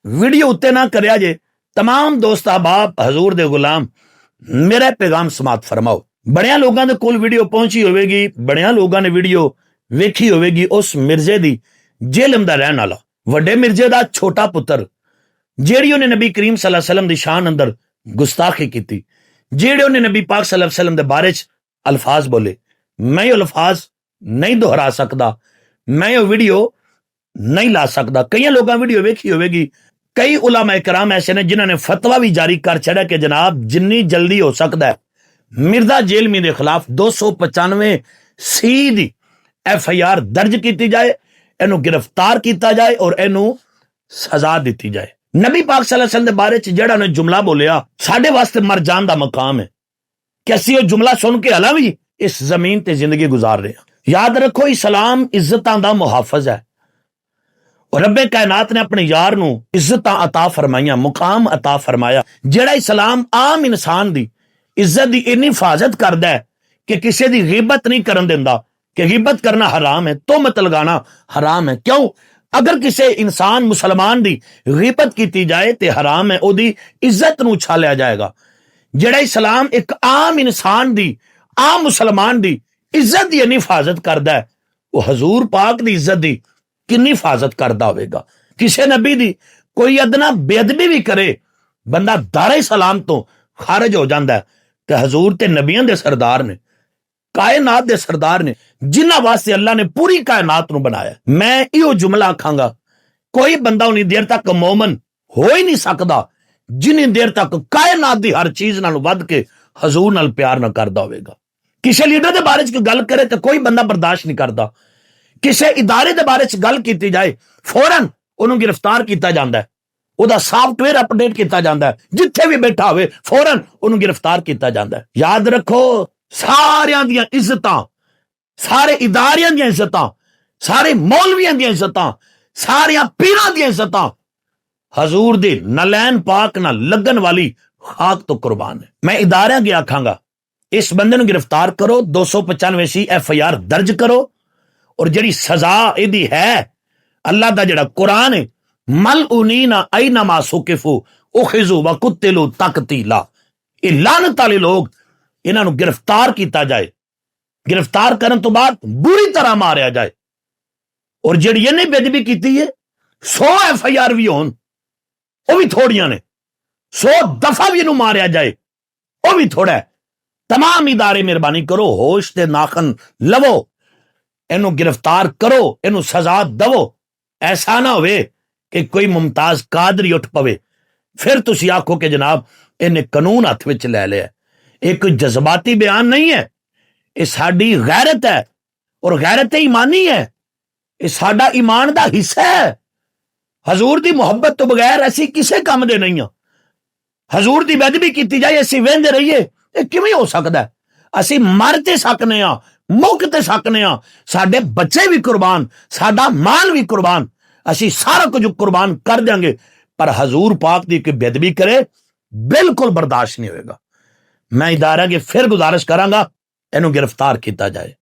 Video उत्ते ना करिया जे। तमाम दोस्त अहबाब हजूर दे गुलाम मेरा पैगाम समाप्त फरमाओ। बड़िया लोगों के कोल वीडियो पहुंची होगी, बड़िया लोगों ने वीडियो वेखी होगी उस मिर्जे दी जेलम दा रहन वाला वड्डे मिर्जे दा छोटा पुत्र जेड़ी उन्हें नबी करीम सल्लल्लाहु अलैहि वसल्लम दी शान अंदर गुस्ताखी की, जेड़े उन्हें नबी पाक सल्लल्लाहु अलैहि वसल्लम दे बारे च अल्फाज बोले, मैं ये अल्फाज नहीं दोहरा सकता, मैं ये वीडियो नहीं ला सकता। कई लोगों वीडियो वेखी होगी, कई उलमा इकराम ऐसे ने जिन्होंने फतवा भी जारी कर छड़ा कि जनाब जिन्नी जल्दी हो सकता है मिर्जा जेलमी के खिलाफ 295 सी दी FIR दर्ज की जाए, इनू गिरफ्तार किया जाए और इनू सजा दी जाए। नबी पाक सल्लल्लाहु अलैहि वसल्लम के बारे च जेड़ा ने जुमला बोलिया साडे वास्ते मर जान दा मकाम है कि असी वो जुमला सुन के हला भी इस जमीन ते जिंदगी गुजार रहे हैं। याद रखो इस्लाम इज्जतां दा मुहाफिज है और रब्बे कायनात ने अपने यार नू इज्जतां अता फरमाइया, मुकाम अता फरमाया। जेड़ा इस्लाम आम इंसान दी इज्जत दी इन्नी हिफाजत करदा है कि किसी दी गिबत नहीं करन देंदा, कि गिबत करना हराम है, तोहमत लगाना हराम है। क्यों? अगर किसी इंसान मुसलमान दी गिबत की जाए तो हराम है, ओदी इज्जत नू छालिया जाएगा। जेड़ा इस्लाम एक आम इंसान दी, आम मुसलमान दी इज्जत दी इन्नी हिफाजत करदा है, वो हजूर पाक दी इज्जत दी किन्नी हिफाजत करदा होवेगा। किसी नबी दी कोई अदना बेअदबी भी करे बंदा दारे सलाम तो खारिज हो जाता है। कि हजूर ते नबियां दे सरदार ने, कायनात दे सरदार ने, जिन्हां वास्ते अल्लाह ने पूरी कायनात नू बनाया। मैं इहो जुमला आखांगा, कोई बंदा उन्नी देर तक मोमन हो ही नहीं सकता जिन्नी देर तक कायनात दी हर चीज नाल वध के हजूर नाल प्यार ना करदा होवेगा। किसी लीडर दे बारे च गल करे तो कोई बंदा बर्दाश्त नहीं करता, किसी इदारे दे बारे च गल की जाए फौरन उन्होंने गिरफ्तार किया जाता है, ਉਹਦਾ सॉफ्टवेयर अपडेट किया जाता है, जिथे भी बैठा होवे फौरन उन्होंने गिरफ्तार किया जाता है। याद रखो सारियां दियां इज्जतां, सारे इदारियां दियां इज्जतां, सारे मौलवियां दियां इज्जतां, सारियां पीरां दियां इज्जतां हजूर दी नलैन पाक ना लगन वाली खाक तो कुर्बान है। मैं इदारियां की आखांगा इस बंदे नूं गिरफ्तार करो, 295 FIR दर्ज करो और जिहड़ी सजा इहदी है अल्लाह दा जिहड़ा कुरान है, मल उनीना ऐनमा सुकिफू उखिजू व कुतिलू तकतीला, ये लानत वाले लोग इन्हां नूं गिरफ्तार किया जाए, गिरफ्तार करने तो बाद बुरी तरह मारिया जाए और जिहड़ी इहने बेदबी की है 100 FIR भी होन वो भी थोड़ियां ने, 100 दफा भी इनू मारिया जाए वो भी थोड़ा है। तमाम इदारे मेहरबानी करो, होश ते नाखन लवो, इनू गिरफ्तार करो, इनू सजा दवो। ऐसा ना होवे कि कोई मुमताज कादरी उठ पवे फिर तुसी आखो कि जनाब इन्हें कानून हथ विच लै लिया। एक कोई जज्बाती बयान नहीं है, ये साडी गैरत है और गैरत ईमानी है, ये साडा ईमान दा हिस्सा है। हजूर दी मुहब्बत तो बगैर असी किसे काम दे नहीं हाँ। हजूर दी बेदबी की जाए असी वेंदे रहिए, ये किवें हो सकता है? असी मर ते सकने हाँ, मुक ते सकने हाँ, साडे बच्चे भी कुर्बान, साडा माल भी कुर्बान, असी सारा कुछ कुर्बान कर देंगे, पर हजूर पाक दी कोई बेदबी करे बिल्कुल बर्दाश्त नहीं होगा। मैं इदारा की फिर गुजारिश करांगा इनू गिरफ्तार किया जाए।